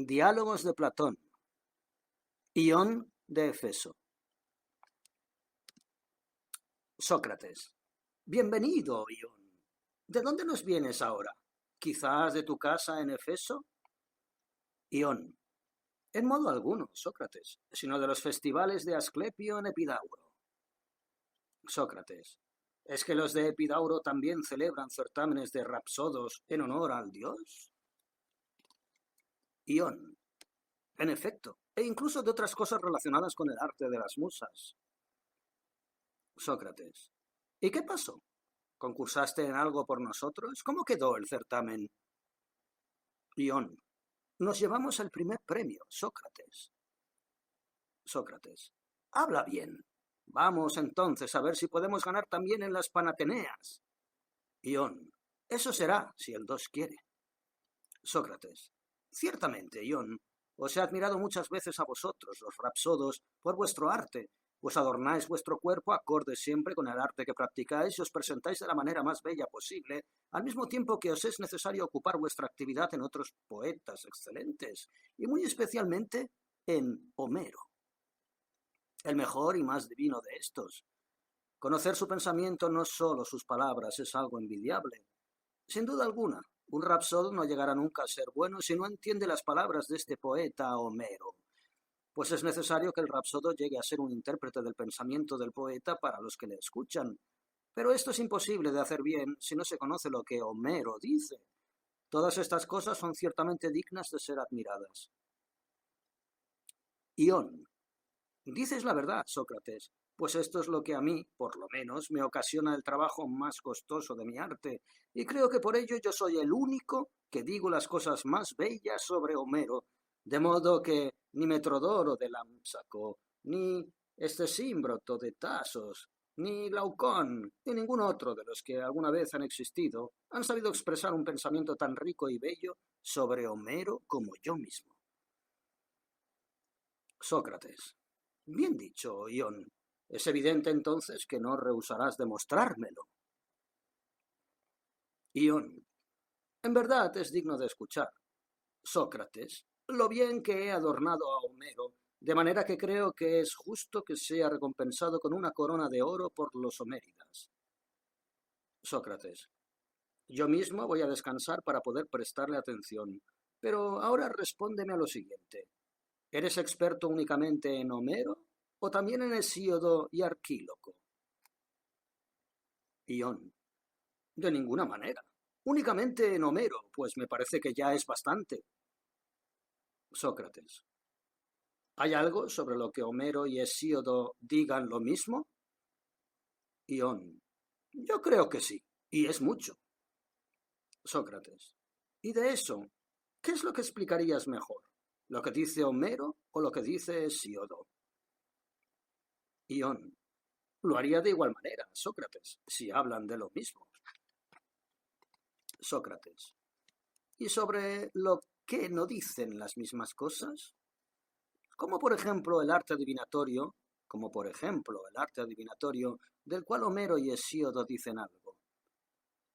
Diálogos de Platón. Ión de Efeso. Sócrates. Bienvenido, Ión. ¿De dónde nos vienes ahora? ¿Quizás de tu casa en Efeso? Ión. En modo alguno, Sócrates, sino de los festivales de Asclepio en Epidauro. Sócrates. ¿Es que los de Epidauro también celebran certámenes de rapsodos en honor al dios? Ión. En efecto, e incluso de otras cosas relacionadas con el arte de las musas. Sócrates. ¿Y qué pasó? ¿Concursaste en algo por nosotros? ¿Cómo quedó el certamen? Ión. Nos llevamos el primer premio, Sócrates. Sócrates. Habla bien. Vamos entonces a ver si podemos ganar también en las Panateneas. Ión. Eso será, si el dos quiere. Sócrates. Ciertamente, Ión. Os he admirado muchas veces a vosotros, los rapsodos, por vuestro arte, pues adornáis vuestro cuerpo acorde siempre con el arte que practicáis y os presentáis de la manera más bella posible, al mismo tiempo que os es necesario ocupar vuestra actividad en otros poetas excelentes, y muy especialmente en Homero, el mejor y más divino de estos. Conocer su pensamiento, no solo sus palabras, es algo envidiable. Sin duda alguna, un rapsodo no llegará nunca a ser bueno si no entiende las palabras de este poeta Homero, pues es necesario que el rapsodo llegue a ser un intérprete del pensamiento del poeta para los que le escuchan. Pero esto es imposible de hacer bien si no se conoce lo que Homero dice. Todas estas cosas son ciertamente dignas de ser admiradas. Ión. Dices la verdad, Sócrates, pues esto es lo que a mí, por lo menos, me ocasiona el trabajo más costoso de mi arte, y creo que por ello yo soy el único que digo las cosas más bellas sobre Homero, de modo que ni Metrodoro de Lámpsaco, ni Estesímbroto de Tasos, ni Glaucón, ni ningún otro de los que alguna vez han existido, han sabido expresar un pensamiento tan rico y bello sobre Homero como yo mismo. Sócrates. Bien dicho, Ión. Es evidente entonces que no rehusarás demostrármelo. Ión. En verdad es digno de escuchar. Sócrates. Lo bien que he adornado a Homero, de manera que creo que es justo que sea recompensado con una corona de oro por los homéridas. Sócrates. Yo mismo voy a descansar para poder prestarle atención, pero ahora respóndeme a lo siguiente. ¿Eres experto únicamente en Homero o también en Hesíodo y Arquíloco? Ión. De ninguna manera. Únicamente en Homero, pues me parece que ya es bastante. Sócrates. ¿Hay algo sobre lo que Homero y Hesíodo digan lo mismo? Ión. Yo creo que sí, y es mucho. Sócrates. ¿Y de eso, qué es lo que explicarías mejor? ¿Lo que dice Homero o lo que dice Hesíodo? Ión. Lo haría de igual manera, Sócrates, si hablan de lo mismo. Sócrates. ¿Y sobre lo que no dicen las mismas cosas? Como por ejemplo el arte adivinatorio, del cual Homero y Hesíodo dicen algo.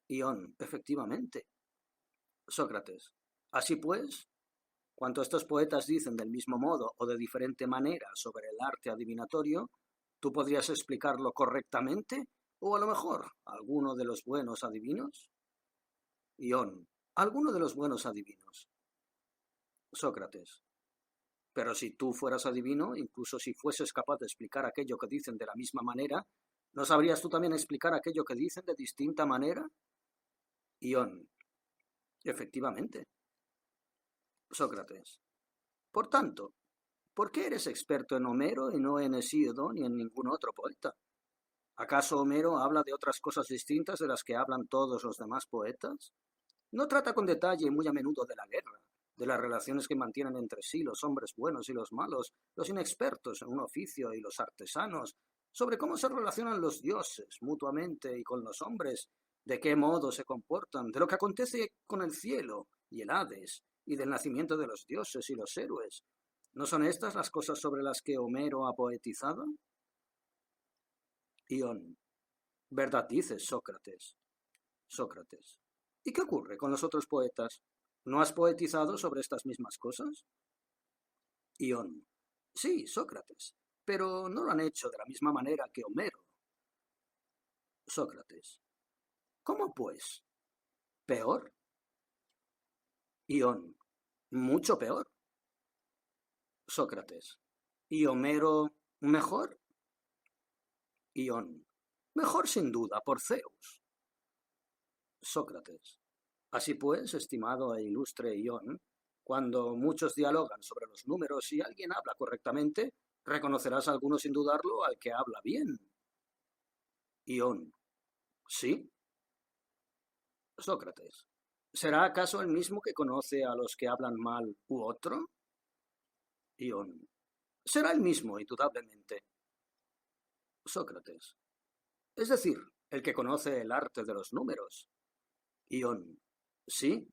Ión, efectivamente. Sócrates. Así pues, cuanto estos poetas dicen del mismo modo o de diferente manera sobre el arte adivinatorio, ¿tú podrías explicarlo correctamente? ¿O a lo mejor alguno de los buenos adivinos? Ión, alguno de los buenos adivinos. Sócrates. Pero si tú fueras adivino, incluso si fueses capaz de explicar aquello que dicen de la misma manera, ¿no sabrías tú también explicar aquello que dicen de distinta manera? Ión. Efectivamente. Sócrates. Por tanto, ¿por qué eres experto en Homero y no en Hesíodo ni en ningún otro poeta? ¿Acaso Homero habla de otras cosas distintas de las que hablan todos los demás poetas? No trata con detalle y muy a menudo de la guerra, de las relaciones que mantienen entre sí los hombres buenos y los malos, los inexpertos en un oficio y los artesanos, sobre cómo se relacionan los dioses mutuamente y con los hombres, de qué modo se comportan, de lo que acontece con el cielo y el Hades, y del nacimiento de los dioses y los héroes. ¿No son estas las cosas sobre las que Homero ha poetizado? Ión. Verdad dices, Sócrates. Sócrates. ¿Y qué ocurre con los otros poetas? ¿No has poetizado sobre estas mismas cosas? Ión. Sí, Sócrates, pero no lo han hecho de la misma manera que Homero. Sócrates. ¿Cómo pues? ¿Peor? Ión. Mucho peor. Sócrates. ¿Y Homero mejor? Ión. Mejor sin duda, por Zeus. Sócrates. Así pues, estimado e ilustre Ión, cuando muchos dialogan sobre los números y alguien habla correctamente, reconocerás a alguno sin dudarlo al que habla bien. Ión. ¿Sí? Sócrates. ¿Será acaso el mismo que conoce a los que hablan mal u otro? Ión. Será el mismo, indudablemente. Sócrates. Es decir, el que conoce el arte de los números. Ión. ¿Sí?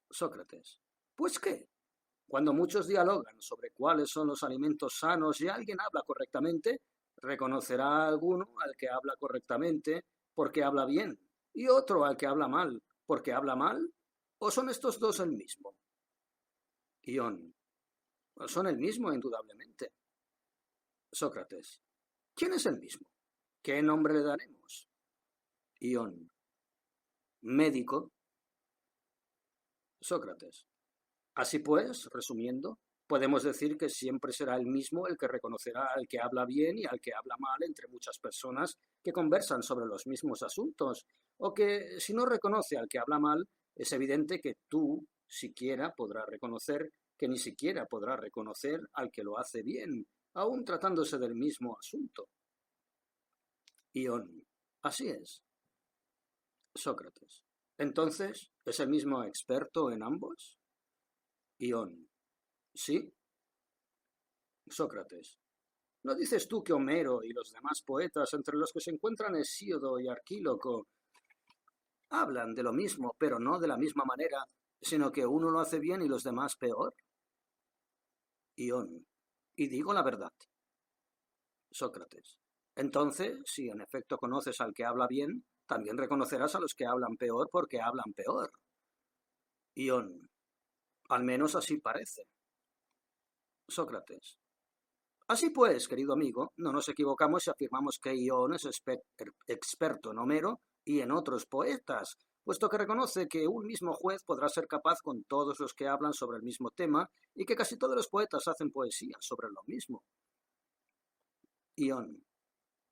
Sócrates. ¿Pues qué? Cuando muchos dialogan sobre cuáles son los alimentos sanos y alguien habla correctamente, reconocerá a alguno al que habla correctamente porque habla bien y otro al que habla mal porque habla mal. ¿O son estos dos el mismo? Ión. Son el mismo, indudablemente. Sócrates. ¿Quién es el mismo? ¿Qué nombre le daremos? Ión. Médico. Sócrates. Así pues, resumiendo, podemos decir que siempre será el mismo el que reconocerá al que habla bien y al que habla mal entre muchas personas que conversan sobre los mismos asuntos, o que si no reconoce al que habla mal, es evidente que tú siquiera podrás reconocer que ni siquiera podrá reconocer al que lo hace bien, aun tratándose del mismo asunto. Ión. Así es. Sócrates. Entonces, ¿es el mismo experto en ambos? Ión. Sí. Sócrates. ¿No dices tú que Homero y los demás poetas, entre los que se encuentran Hesíodo y Arquíloco, hablan de lo mismo, pero no de la misma manera, sino que uno lo hace bien y los demás peor? Ión. Y digo la verdad. Sócrates. Entonces, si en efecto conoces al que habla bien, también reconocerás a los que hablan peor porque hablan peor. Ión. Al menos así parece. Sócrates. Así pues, querido amigo, no nos equivocamos si afirmamos que Ión es experto en Homero y en otros poetas, puesto que reconoce que un mismo juez podrá ser capaz con todos los que hablan sobre el mismo tema y que casi todos los poetas hacen poesía sobre lo mismo. Ión.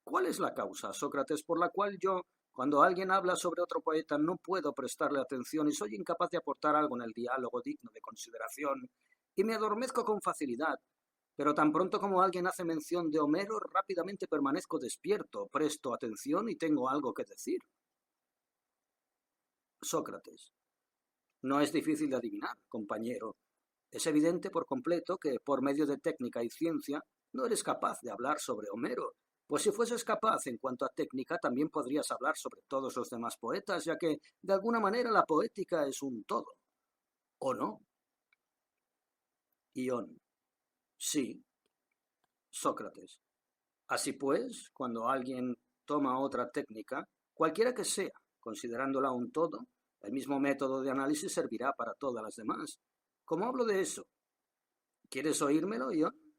¿Cuál es la causa, Sócrates, por la cual yo, cuando alguien habla sobre otro poeta, no puedo prestarle atención y soy incapaz de aportar algo en el diálogo digno de consideración y me adormezco con facilidad? Pero tan pronto como alguien hace mención de Homero, rápidamente permanezco despierto, presto atención y tengo algo que decir. Sócrates. No es difícil de adivinar, compañero. Es evidente por completo que, por medio de técnica y ciencia, no eres capaz de hablar sobre Homero, pues si fueses capaz en cuanto a técnica, también podrías hablar sobre todos los demás poetas, ya que, de alguna manera, la poética es un todo. ¿O no? Ión. Sí. Sócrates. Así pues, cuando alguien toma otra técnica, cualquiera que sea, considerándola un todo, el mismo método de análisis servirá para todas las demás. ¿Cómo hablo de eso? ¿Quieres oírmelo, Ión?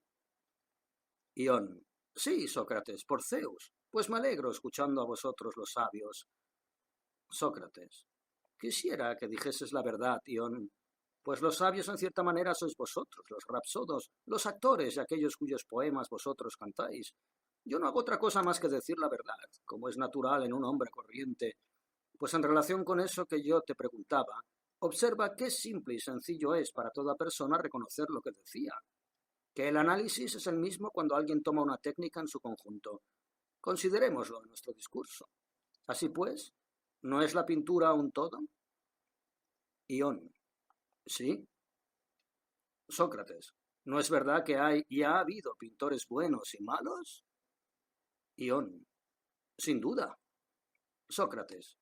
Ión. Sí, Sócrates, por Zeus. Pues me alegro escuchando a vosotros los sabios. Sócrates. Quisiera que dijeses la verdad, Ión, pues los sabios en cierta manera sois vosotros, los rapsodos, los actores y aquellos cuyos poemas vosotros cantáis. Yo no hago otra cosa más que decir la verdad, como es natural en un hombre corriente. Pues en relación con eso que yo te preguntaba, observa qué simple y sencillo es para toda persona reconocer lo que decía, que el análisis es el mismo cuando alguien toma una técnica en su conjunto. Considerémoslo en nuestro discurso. Así pues, ¿no es la pintura un todo? Ión. Sí. Sócrates. ¿No es verdad que hay y ha habido pintores buenos y malos? Ión. Sin duda. Sócrates.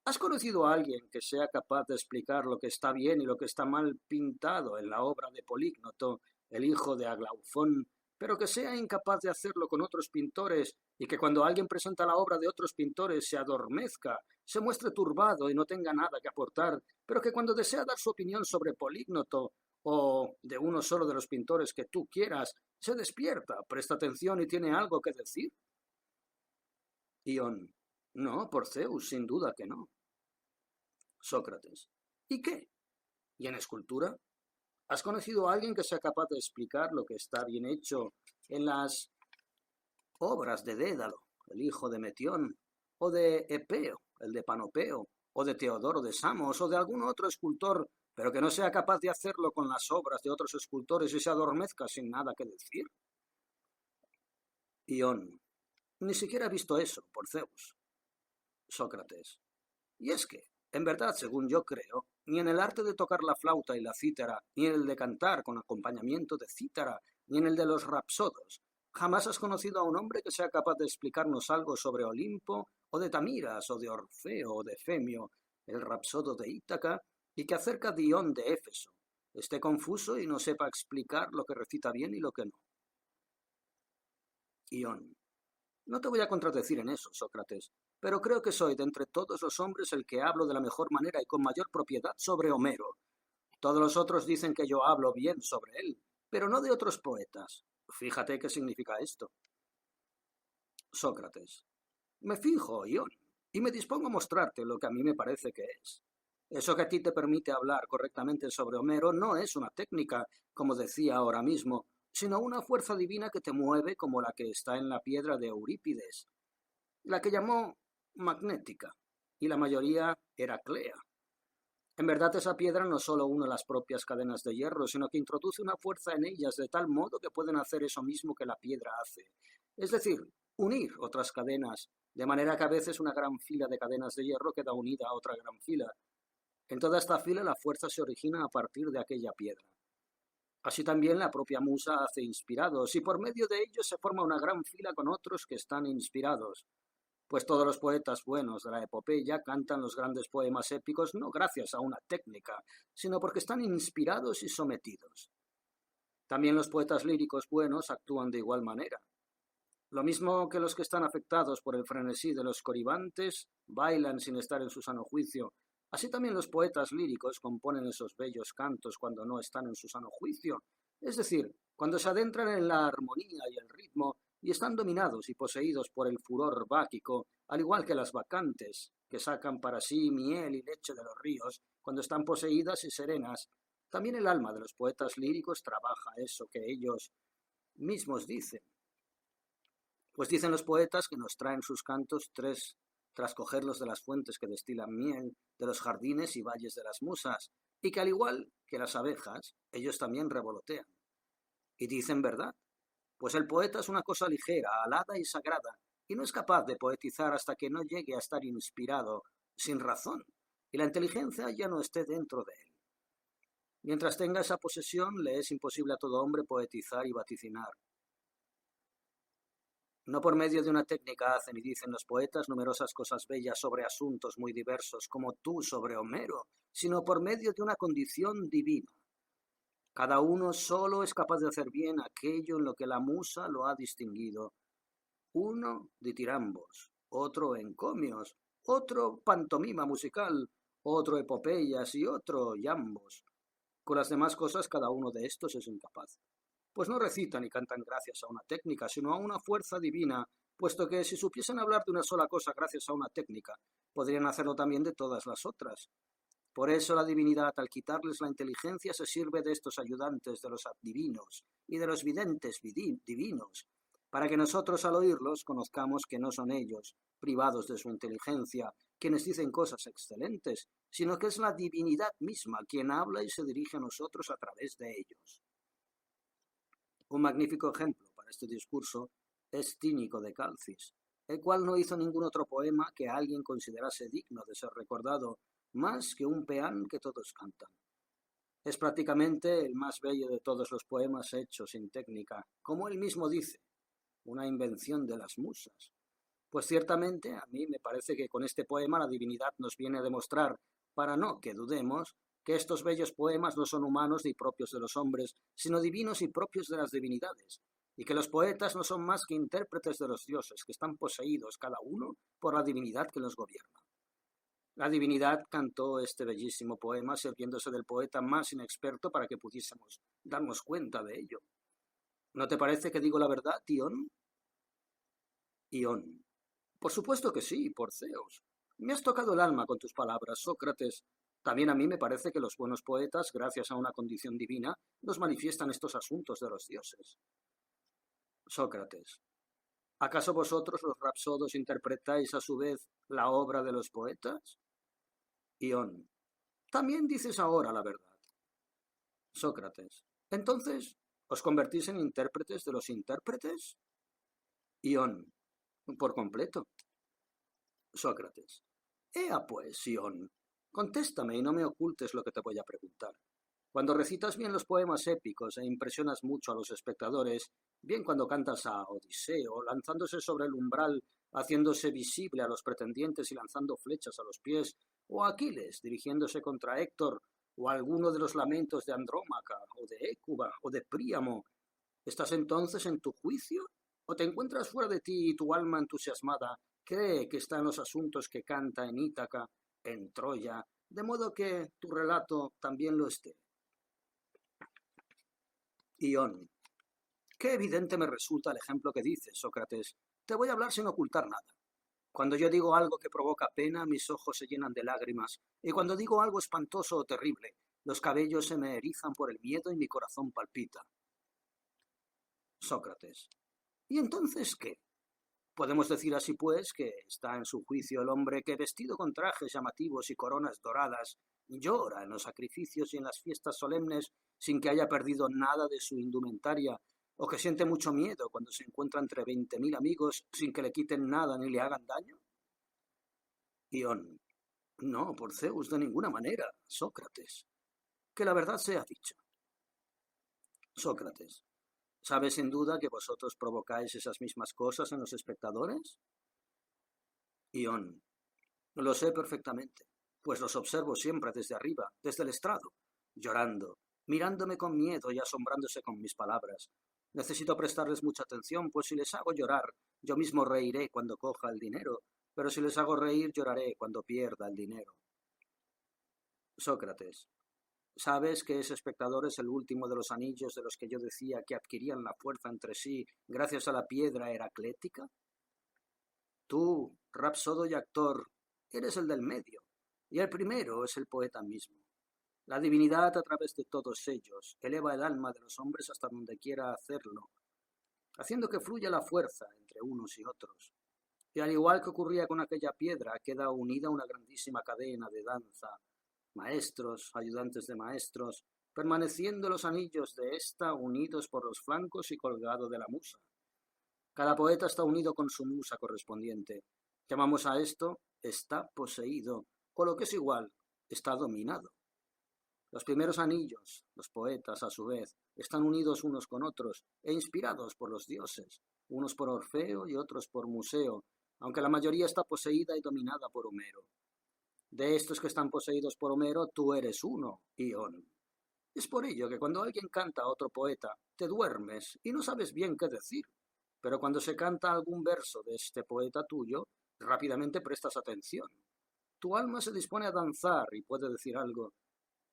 ¿Has conocido a alguien que sea capaz de explicar lo que está bien y lo que está mal pintado en la obra de Polígnoto, el hijo de Aglaufón, pero que sea incapaz de hacerlo con otros pintores y que cuando alguien presenta la obra de otros pintores se adormezca, se muestre turbado y no tenga nada que aportar, pero que cuando desea dar su opinión sobre Polígnoto o de uno solo de los pintores que tú quieras, se despierta, presta atención y tiene algo que decir. Ión: no, por Zeus, sin duda que no. Sócrates: ¿y qué? ¿Y en escultura? ¿Has conocido a alguien que sea capaz de explicar lo que está bien hecho en las obras de Dédalo, el hijo de Metión, o de Epeo, el de Panopeo, o de Teodoro de Samos, o de algún otro escultor, pero que no sea capaz de hacerlo con las obras de otros escultores y se adormezca sin nada que decir? Ión: ni siquiera he visto eso, por Zeus. Sócrates: y es que, en verdad, según yo creo, ni en el arte de tocar la flauta y la cítara, ni en el de cantar con acompañamiento de cítara, ni en el de los rapsodos, jamás has conocido a un hombre que sea capaz de explicarnos algo sobre Olimpo, o de Tamiras, o de Orfeo, o de Femio, el rapsodo de Ítaca, y que acerca de Ión de Éfeso esté confuso y no sepa explicar lo que recita bien y lo que no. Ión: no te voy a contradecir en eso, Sócrates, pero creo que soy de entre todos los hombres el que hablo de la mejor manera y con mayor propiedad sobre Homero. Todos los otros dicen que yo hablo bien sobre él, pero no de otros poetas. Fíjate qué significa esto. Sócrates: me fijo, Ión, y me dispongo a mostrarte lo que a mí me parece que es. Eso que a ti te permite hablar correctamente sobre Homero no es una técnica, como decía ahora mismo, sino una fuerza divina que te mueve como la que está en la piedra de Eurípides, la que llamó magnética, y la mayoría era clea. En verdad esa piedra no solo une las propias cadenas de hierro, sino que introduce una fuerza en ellas de tal modo que pueden hacer eso mismo que la piedra hace. Es decir, unir otras cadenas, de manera que a veces una gran fila de cadenas de hierro queda unida a otra gran fila. En toda esta fila la fuerza se origina a partir de aquella piedra. Así también la propia musa hace inspirados, y por medio de ellos se forma una gran fila con otros que están inspirados. Pues todos los poetas buenos de la epopeya cantan los grandes poemas épicos no gracias a una técnica, sino porque están inspirados y sometidos. También los poetas líricos buenos actúan de igual manera. Lo mismo que los que están afectados por el frenesí de los coribantes bailan sin estar en su sano juicio, así también los poetas líricos componen esos bellos cantos cuando no están en su sano juicio, es decir, cuando se adentran en la armonía y el ritmo y están dominados y poseídos por el furor báquico, al igual que las bacantes, que sacan para sí miel y leche de los ríos, cuando están poseídas y serenas. También el alma de los poetas líricos trabaja eso que ellos mismos dicen. Pues dicen los poetas que nos traen sus cantos tras cogerlos de las fuentes que destilan miel, de los jardines y valles de las musas, y que al igual que las abejas, ellos también revolotean. Y dicen verdad, pues el poeta es una cosa ligera, alada y sagrada, y no es capaz de poetizar hasta que no llegue a estar inspirado, sin razón, y la inteligencia ya no esté dentro de él. Mientras tenga esa posesión, le es imposible a todo hombre poetizar y vaticinar. No por medio de una técnica hacen y dicen los poetas numerosas cosas bellas sobre asuntos muy diversos, como tú sobre Homero, sino por medio de una condición divina. Cada uno solo es capaz de hacer bien aquello en lo que la musa lo ha distinguido. Uno ditirambos, otro encomios, otro pantomima musical, otro epopeyas y otro yambos. Con las demás cosas cada uno de estos es incapaz. Pues no recitan y cantan gracias a una técnica, sino a una fuerza divina, puesto que si supiesen hablar de una sola cosa gracias a una técnica, podrían hacerlo también de todas las otras. Por eso la divinidad, al quitarles la inteligencia, se sirve de estos ayudantes, de los adivinos y de los videntes divinos, para que nosotros al oírlos conozcamos que no son ellos, privados de su inteligencia, quienes dicen cosas excelentes, sino que es la divinidad misma quien habla y se dirige a nosotros a través de ellos. Un magnífico ejemplo para este discurso es Tínico de Calcis, el cual no hizo ningún otro poema que alguien considerase digno de ser recordado, más que un peán que todos cantan. Es prácticamente el más bello de todos los poemas hechos sin técnica, como él mismo dice, una invención de las musas. Pues ciertamente a mí me parece que con este poema la divinidad nos viene a demostrar, para no que dudemos, que estos bellos poemas no son humanos ni propios de los hombres, sino divinos y propios de las divinidades, y que los poetas no son más que intérpretes de los dioses, que están poseídos cada uno por la divinidad que los gobierna. La divinidad cantó este bellísimo poema sirviéndose del poeta más inexperto para que pudiésemos darnos cuenta de ello. ¿No te parece que digo la verdad, Ión? Ión. Por supuesto que sí, por Zeus. Me has tocado el alma con tus palabras, Sócrates. También a mí me parece que los buenos poetas, gracias a una condición divina, nos manifiestan estos asuntos de los dioses. Sócrates. ¿Acaso vosotros los rapsodos interpretáis a su vez la obra de los poetas? Ión. También dices ahora la verdad. Sócrates. Entonces, ¿os convertís en intérpretes de los intérpretes? Ión. Por completo. Sócrates. Ea pues, Ión, contéstame y no me ocultes lo que te voy a preguntar. Cuando recitas bien los poemas épicos e impresionas mucho a los espectadores, bien cuando cantas a Odiseo, lanzándose sobre el umbral, haciéndose visible a los pretendientes y lanzando flechas a los pies, o a Aquiles, dirigiéndose contra Héctor, o a alguno de los lamentos de Andrómaca, o de Hécuba, o de Príamo, ¿estás entonces en tu juicio? ¿O te encuentras fuera de ti y tu alma entusiasmada cree que está en los asuntos que canta en Ítaca, en Troya, de modo que tu relato también lo esté? Ión. Qué evidente me resulta el ejemplo que dices, Sócrates. Te voy a hablar sin ocultar nada. Cuando yo digo algo que provoca pena, mis ojos se llenan de lágrimas, y cuando digo algo espantoso o terrible, los cabellos se me erizan por el miedo y mi corazón palpita. Sócrates. ¿Y entonces qué? Podemos decir así pues que está en su juicio el hombre que, vestido con trajes llamativos y coronas doradas, llora en los sacrificios y en las fiestas solemnes sin que haya perdido nada de su indumentaria, o que siente mucho miedo cuando se encuentra entre 20.000 amigos sin que le quiten nada ni le hagan daño. Ión. No, por Zeus, de ninguna manera, Sócrates. Que la verdad sea dicha. Sócrates. ¿Sabes sin duda que vosotros provocáis esas mismas cosas en los espectadores? Ión. Lo sé perfectamente, pues los observo siempre desde arriba, desde el estrado, llorando, mirándome con miedo y asombrándose con mis palabras. Necesito prestarles mucha atención, pues si les hago llorar, yo mismo reiré cuando coja el dinero, pero si les hago reír, lloraré cuando pierda el dinero. Sócrates. ¿Sabes que ese espectador es el último de los anillos de los que yo decía que adquirían la fuerza entre sí gracias a la piedra heraclética? Tú, rapsodo y actor, eres el del medio, y el primero es el poeta mismo. La divinidad, a través de todos ellos, eleva el alma de los hombres hasta donde quiera hacerlo, haciendo que fluya la fuerza entre unos y otros. Y al igual que ocurría con aquella piedra, queda unida una grandísima cadena de danza, maestros, ayudantes de maestros, permaneciendo los anillos de ésta unidos por los flancos y colgado de la musa. Cada poeta está unido con su musa correspondiente. Llamamos a esto está poseído, o lo que es igual, está dominado. Los primeros anillos, los poetas, a su vez, están unidos unos con otros e inspirados por los dioses, unos por Orfeo y otros por Museo, aunque la mayoría está poseída y dominada por Homero. De estos que están poseídos por Homero, tú eres uno, Ión. Es por ello que cuando alguien canta a otro poeta, te duermes y no sabes bien qué decir, pero cuando se canta algún verso de este poeta tuyo, rápidamente prestas atención. Tu alma se dispone a danzar y puede decir algo,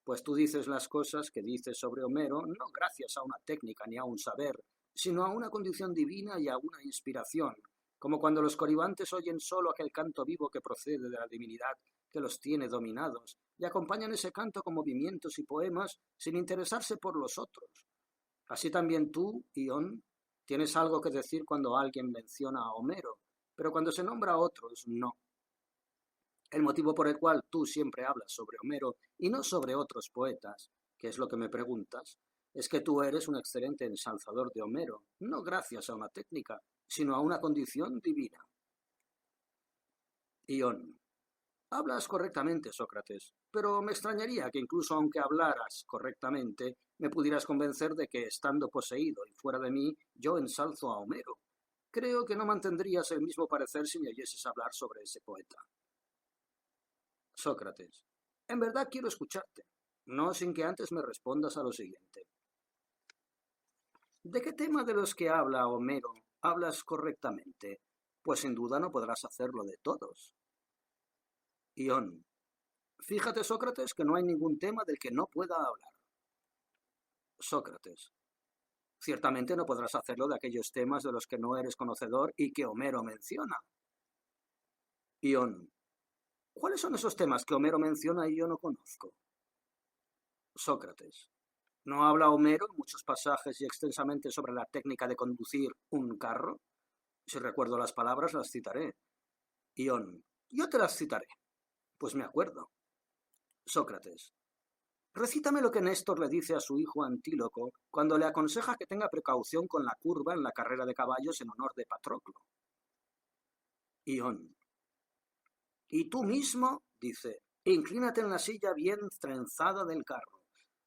pues tú dices las cosas que dices sobre Homero no gracias a una técnica ni a un saber, sino a una condición divina y a una inspiración, como cuando los coribantes oyen solo aquel canto vivo que procede de la divinidad que los tiene dominados, y acompañan ese canto con movimientos y poemas sin interesarse por los otros. Así también tú, Ión, tienes algo que decir cuando alguien menciona a Homero, pero cuando se nombra a otros, no. El motivo por el cual tú siempre hablas sobre Homero y no sobre otros poetas, que es lo que me preguntas, es que tú eres un excelente ensalzador de Homero, no gracias a una técnica, sino a una condición divina. Ión. Hablas correctamente, Sócrates, pero me extrañaría que incluso aunque hablaras correctamente, me pudieras convencer de que, estando poseído y fuera de mí, yo ensalzo a Homero. Creo que no mantendrías el mismo parecer si me oyeses hablar sobre ese poeta. Sócrates. En verdad quiero escucharte, no sin que antes me respondas a lo siguiente. ¿De qué tema de los que habla Homero hablas correctamente? Pues sin duda no podrás hacerlo de todos. Ión. Fíjate, Sócrates, que no hay ningún tema del que no pueda hablar. Sócrates. Ciertamente no podrás hacerlo de aquellos temas de los que no eres conocedor y que Homero menciona. Ión. ¿Cuáles son esos temas que Homero menciona y yo no conozco? Sócrates. ¿No habla Homero en muchos pasajes y extensamente sobre la técnica de conducir un carro? Si recuerdo las palabras, las citaré. Ión. Yo te las citaré. Pues me acuerdo. Sócrates. Recítame lo que Néstor le dice a su hijo Antíloco cuando le aconseja que tenga precaución con la curva en la carrera de caballos en honor de Patroclo. Ión. Y tú mismo, dice, inclínate en la silla bien trenzada del carro,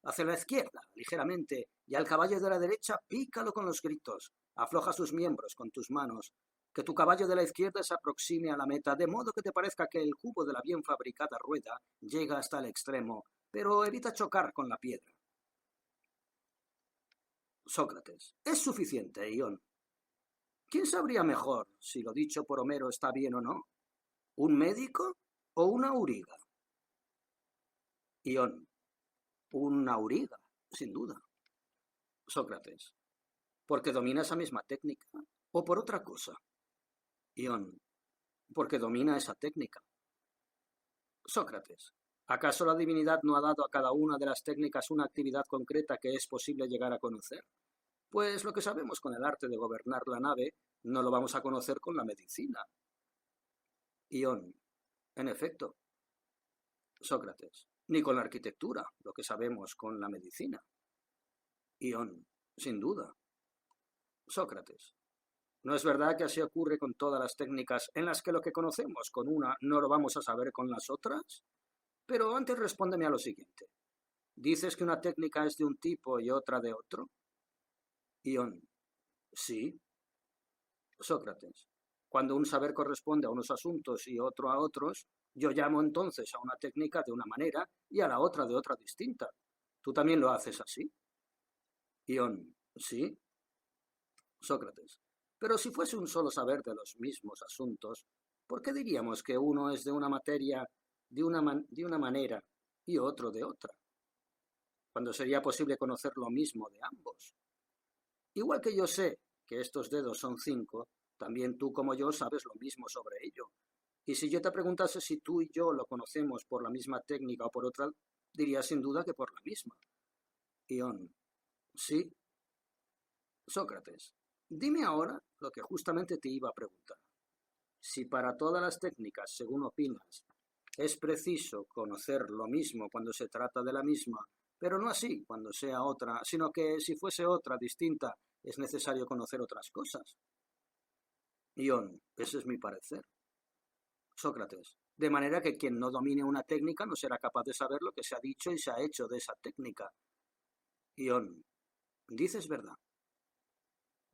hacia la izquierda, ligeramente, y al caballo de la derecha pícalo con los gritos, afloja sus miembros con tus manos, que tu caballo de la izquierda se aproxime a la meta, de modo que te parezca que el cubo de la bien fabricada rueda llega hasta el extremo, pero evita chocar con la piedra. Sócrates. Es suficiente, Ión. ¿Quién sabría mejor si lo dicho por Homero está bien o no? ¿Un médico o una auriga? Ión. Una auriga, sin duda. Sócrates. ¿Porque domina esa misma técnica o por otra cosa? Ión. Porque domina esa técnica. Sócrates. ¿Acaso la divinidad no ha dado a cada una de las técnicas una actividad concreta que es posible llegar a conocer? Pues lo que sabemos con el arte de gobernar la nave no lo vamos a conocer con la medicina. Ión. En efecto. Sócrates. Ni con la arquitectura, lo que sabemos con la medicina. Ión. Sin duda. Sócrates. ¿No es verdad que así ocurre con todas las técnicas en las que lo que conocemos con una no lo vamos a saber con las otras? Pero antes respóndeme a lo siguiente. ¿Dices que una técnica es de un tipo y otra de otro? Ión. Sí. Sócrates. Cuando un saber corresponde a unos asuntos y otro a otros, yo llamo entonces a una técnica de una manera y a la otra de otra distinta. ¿Tú también lo haces así? Ión. Sí. Sócrates. Pero si fuese un solo saber de los mismos asuntos, ¿por qué diríamos que uno es de una materia de una manera y otro de otra? Cuando sería posible conocer lo mismo de ambos. Igual que yo sé que estos dedos son 5, también tú como yo sabes lo mismo sobre ello. Y si yo te preguntase si tú y yo lo conocemos por la misma técnica o por otra, dirías sin duda que por la misma. Ión. Sí. Sócrates. Dime ahora lo que justamente te iba a preguntar. Si para todas las técnicas, según opinas, es preciso conocer lo mismo cuando se trata de la misma, pero no así cuando sea otra, sino que si fuese otra distinta, es necesario conocer otras cosas. Ión, ese es mi parecer. Sócrates. De manera que quien no domine una técnica no será capaz de saber lo que se ha dicho y se ha hecho de esa técnica. Ión. Dices verdad.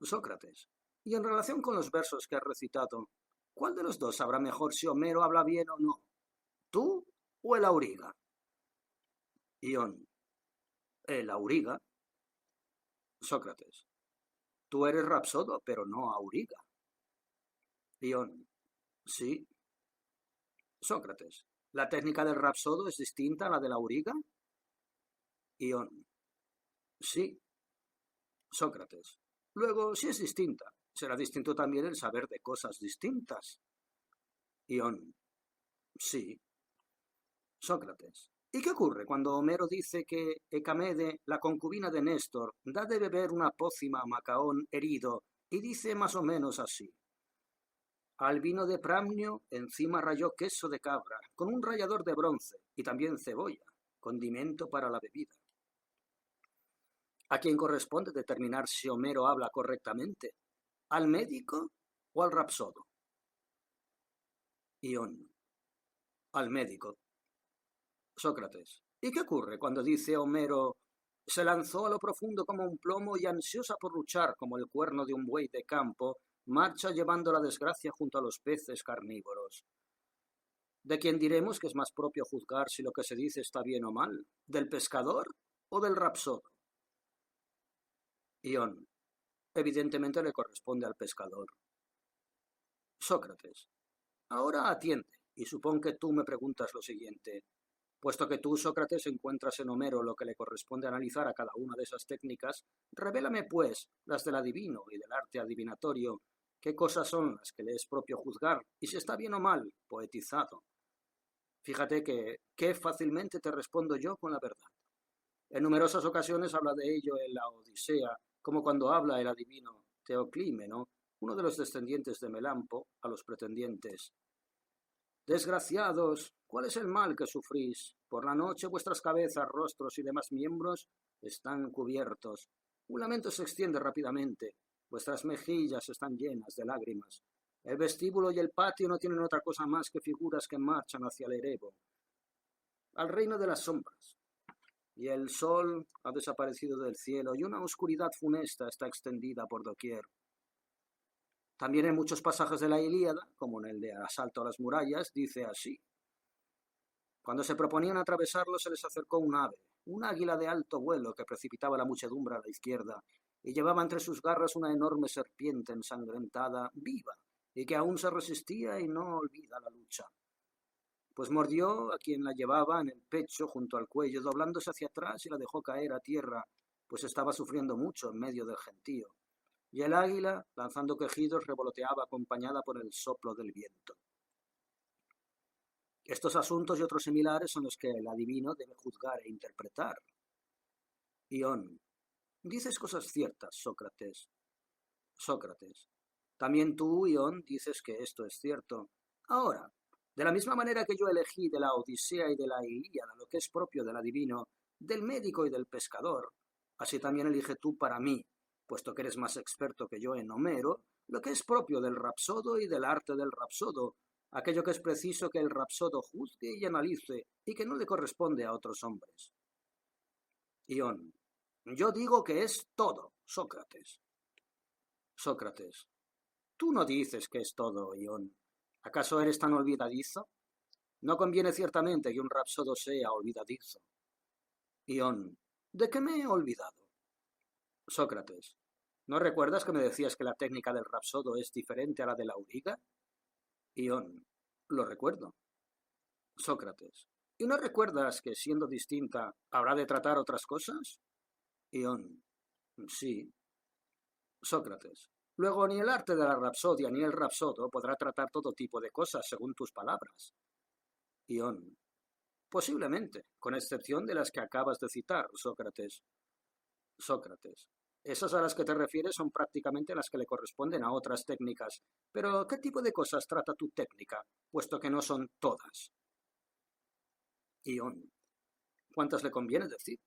Sócrates. Y en relación con los versos que has recitado, ¿cuál de los dos sabrá mejor si Homero habla bien o no? ¿Tú o el auriga? Ión. El auriga. Sócrates. Tú eres rapsodo, pero no auriga. Ión. Sí. Sócrates. ¿La técnica del rapsodo es distinta a la del auriga? Ión. Sí. Sócrates. Luego, si es distinta, será distinto también el saber de cosas distintas. Ión. Sí. Sócrates. ¿Y qué ocurre cuando Homero dice que Ecamede, la concubina de Néstor, da de beber una pócima a Macaón herido y dice más o menos así? Al vino de Pramnio encima rayó queso de cabra, con un rallador de bronce y también cebolla, condimento para la bebida. ¿A quién corresponde determinar si Homero habla correctamente? ¿Al médico o al rapsodo? Ión. Al médico. Sócrates. ¿Y qué ocurre cuando dice Homero se lanzó a lo profundo como un plomo y ansiosa por luchar como el cuerno de un buey de campo, marcha llevando la desgracia junto a los peces carnívoros? ¿De quién diremos que es más propio juzgar si lo que se dice está bien o mal? ¿Del pescador o del rapsodo? Ión. Evidentemente le corresponde al pescador. Sócrates. Ahora atiende, y supón que tú me preguntas lo siguiente. Puesto que tú, Sócrates, encuentras en Homero lo que le corresponde analizar a cada una de esas técnicas, revélame, pues, las del adivino y del arte adivinatorio, qué cosas son las que le es propio juzgar, y si está bien o mal, poetizado. Fíjate que qué fácilmente te respondo yo con la verdad. En numerosas ocasiones habla de ello en la Odisea, como cuando habla el adivino Teoclímeno, uno de los descendientes de Melampo, a los pretendientes. Desgraciados, ¿cuál es el mal que sufrís? Por la noche vuestras cabezas, rostros y demás miembros están cubiertos. Un lamento se extiende rápidamente. Vuestras mejillas están llenas de lágrimas. El vestíbulo y el patio no tienen otra cosa más que figuras que marchan hacia el erebo, al reino de las sombras. Y el sol ha desaparecido del cielo y una oscuridad funesta está extendida por doquier. También en muchos pasajes de la Ilíada, como en el de Asalto a las murallas, dice así. Cuando se proponían atravesarlo se les acercó un ave, un águila de alto vuelo que precipitaba la muchedumbre a la izquierda y llevaba entre sus garras una enorme serpiente ensangrentada, viva, y que aún se resistía y no olvida la lucha. Pues mordió a quien la llevaba en el pecho junto al cuello, doblándose hacia atrás y la dejó caer a tierra, pues estaba sufriendo mucho en medio del gentío. Y el águila, lanzando quejidos, revoloteaba acompañada por el soplo del viento. Estos asuntos y otros similares son los que el adivino debe juzgar e interpretar. Ión. Dices cosas ciertas, Sócrates. Sócrates. También tú, Ión, dices que esto es cierto. Ahora, de la misma manera que yo elegí de la Odisea y de la Ilíada lo que es propio del adivino, del médico y del pescador, así también elige tú para mí, puesto que eres más experto que yo en Homero, lo que es propio del rapsodo y del arte del rapsodo, aquello que es preciso que el rapsodo juzgue y analice y que no le corresponde a otros hombres. Ión. Yo digo que es todo, Sócrates. Sócrates. Tú no dices que es todo, Ión. ¿Acaso eres tan olvidadizo? No conviene ciertamente que un rapsodo sea olvidadizo. Ión. ¿De qué me he olvidado? Sócrates. ¿No recuerdas que me decías que la técnica del rapsodo es diferente a la de la auriga? Ión. Lo recuerdo. Sócrates. ¿Y no recuerdas que, siendo distinta, habrá de tratar otras cosas? Ión. Sí. Sócrates. Luego, ni el arte de la rapsodia ni el rapsodo podrá tratar todo tipo de cosas, según tus palabras. Ión. Posiblemente, con excepción de las que acabas de citar, Sócrates. Sócrates. Esas a las que te refieres son prácticamente las que le corresponden a otras técnicas. Pero, ¿qué tipo de cosas trata tu técnica, puesto que no son todas? Ión. ¿Cuántas le conviene decir?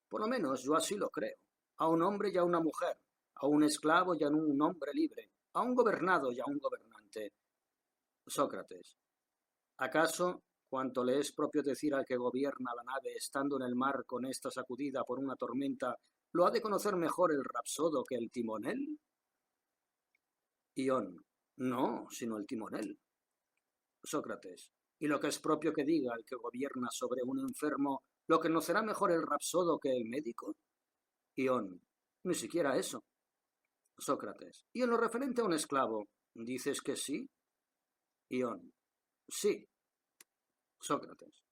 Por lo menos yo así lo creo. A un hombre y a una mujer, a un esclavo y a un hombre libre, a un gobernado y a un gobernante. Sócrates. ¿Acaso cuanto le es propio decir al que gobierna la nave estando en el mar con esta sacudida por una tormenta, lo ha de conocer mejor el rapsodo que el timonel? Ión. No, sino el timonel. Sócrates. ¿Y lo que es propio que diga el que gobierna sobre un enfermo, lo conocerá mejor el rapsodo que el médico? Ión. Ni siquiera eso. Sócrates. ¿Y en lo referente a un esclavo, dices que sí? Ión. Sí. Sócrates.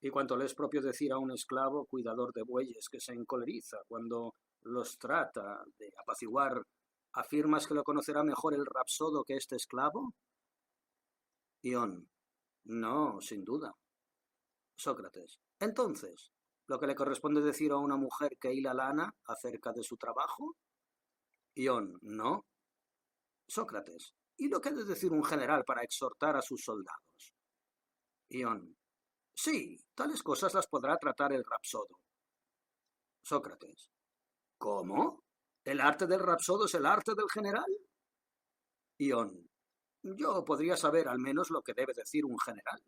¿Y cuanto le es propio decir a un esclavo, cuidador de bueyes, que se encoleriza cuando los trata de apaciguar, afirmas que lo conocerá mejor el rapsodo que este esclavo? Ión. No, sin duda. Sócrates. Entonces, ¿lo que le corresponde decir a una mujer que hila lana acerca de su trabajo? Ión. No. Sócrates. ¿Y lo que ha de decir un general para exhortar a sus soldados? Ión. Sí, tales cosas las podrá tratar el rapsodo. Sócrates. ¿Cómo? ¿El arte del rapsodo es el arte del general? Ión. Yo podría saber al menos lo que debe decir un general.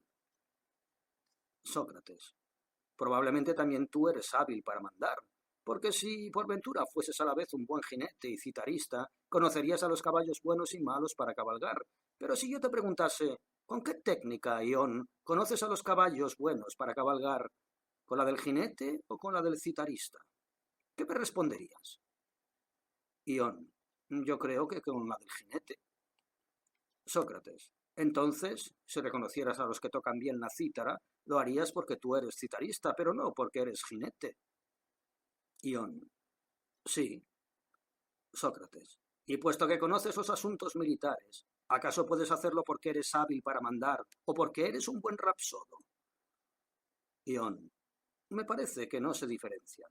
Sócrates. Probablemente también tú eres hábil para mandar, porque si por ventura fueses a la vez un buen jinete y citarista, conocerías a los caballos buenos y malos para cabalgar. Pero si yo te preguntase, ¿con qué técnica, Ión, conoces a los caballos buenos para cabalgar? ¿Con la del jinete o con la del citarista? ¿Qué me responderías? Ión. Yo creo que con la del jinete. Sócrates. Entonces, si reconocieras a los que tocan bien la cítara, lo harías porque tú eres citarista, pero no porque eres jinete. Ión. Sí, Sócrates. Y puesto que conoces los asuntos militares, ¿acaso puedes hacerlo porque eres hábil para mandar o porque eres un buen rapsodo? Ión. Me parece que no se diferencian.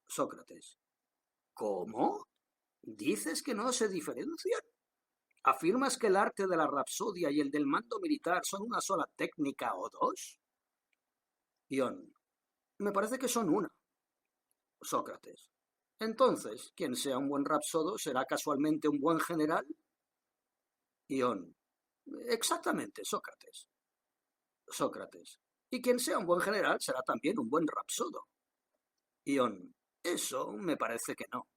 Sócrates. ¿Cómo? ¿Dices que no se diferencian? ¿Afirmas que el arte de la rapsodia y el del mando militar son una sola técnica o dos? Ión. Me parece que son una. Sócrates. Entonces, quien sea un buen rapsodo será casualmente un buen general. Ión. Exactamente, Sócrates. Sócrates. Y quien sea un buen general será también un buen rapsodo. Ión. Eso me parece que no.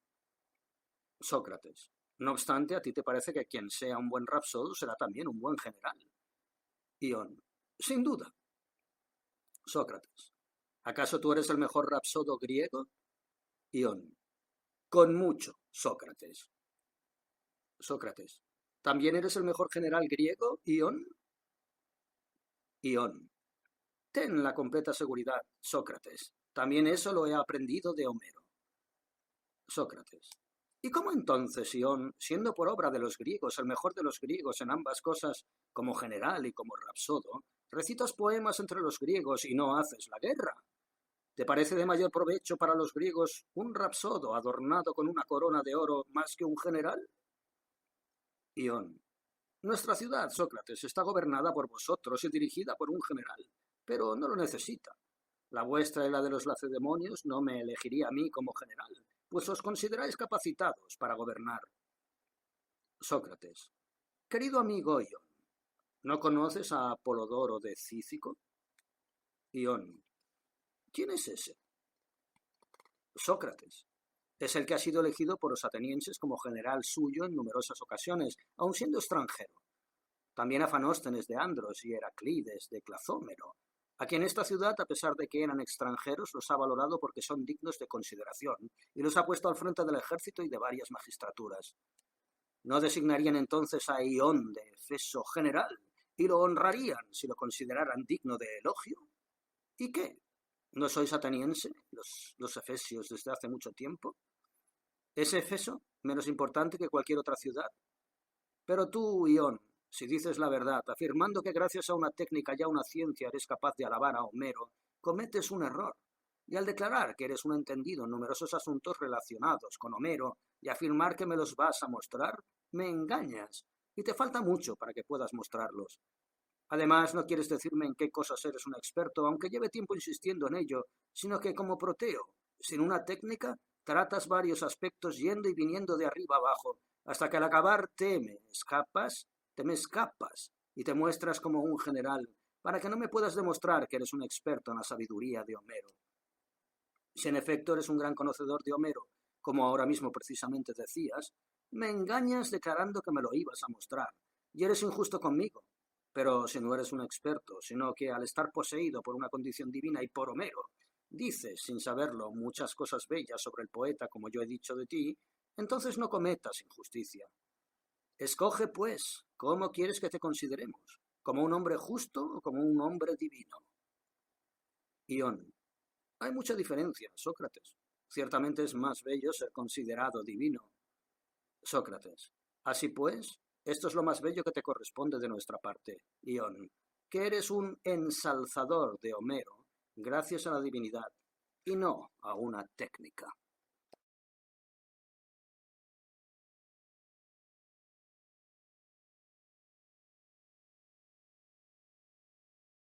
Sócrates. No obstante, a ti te parece que quien sea un buen rapsodo será también un buen general. Ión. Sin duda. Sócrates. ¿Acaso tú eres el mejor rapsodo griego? Ión. Con mucho, Sócrates. Sócrates. ¿También eres el mejor general griego, Ión? Ión. Ten la completa seguridad, Sócrates. También eso lo he aprendido de Homero. Sócrates. ¿Y cómo entonces, Ión, siendo por obra de los griegos el mejor de los griegos en ambas cosas, como general y como rapsodo, recitas poemas entre los griegos y no haces la guerra? ¿Te parece de mayor provecho para los griegos un rapsodo adornado con una corona de oro más que un general? Ión. Nuestra ciudad, Sócrates, está gobernada por vosotros y dirigida por un general, pero no lo necesita. La vuestra y la de los lacedemonios no me elegiría a mí como general, pues os consideráis capacitados para gobernar. Sócrates. Querido amigo Ión, ¿no conoces a Apolodoro de Cícico? Ión. ¿Quién es ese? Sócrates. Es el que ha sido elegido por los atenienses como general suyo en numerosas ocasiones, aun siendo extranjero. También a Fanóstenes de Andros y Heraclides de Clazómero, a quien esta ciudad, a pesar de que eran extranjeros, los ha valorado porque son dignos de consideración y los ha puesto al frente del ejército y de varias magistraturas. ¿No designarían entonces a Ión de Efeso general y lo honrarían si lo consideraran digno de elogio? ¿Y qué? ¿No sois ateniense, los efesios, desde hace mucho tiempo? ¿Es Efeso menos importante que cualquier otra ciudad? Pero tú, Ión, si dices la verdad, afirmando que gracias a una técnica y a una ciencia eres capaz de alabar a Homero, cometes un error. Y al declarar que eres un entendido en numerosos asuntos relacionados con Homero y afirmar que me los vas a mostrar, me engañas, y te falta mucho para que puedas mostrarlos. Además, no quieres decirme en qué cosas eres un experto, aunque lleve tiempo insistiendo en ello, sino que como Proteo, sin una técnica, tratas varios aspectos yendo y viniendo de arriba abajo, hasta que al acabar te me escapas y te muestras como un general, para que no me puedas demostrar que eres un experto en la sabiduría de Homero. Si en efecto eres un gran conocedor de Homero, como ahora mismo precisamente decías, me engañas declarando que me lo ibas a mostrar, y eres injusto conmigo. Pero si no eres un experto, sino que al estar poseído por una condición divina y por Homero, dices, sin saberlo, muchas cosas bellas sobre el poeta como yo he dicho de ti, entonces no cometas injusticia. Escoge, pues, cómo quieres que te consideremos, como un hombre justo o como un hombre divino. Ión. Hay mucha diferencia, Sócrates. Ciertamente es más bello ser considerado divino. Sócrates. Así pues, esto es lo más bello que te corresponde de nuestra parte, Ión, que eres un ensalzador de Homero gracias a la divinidad y no a una técnica.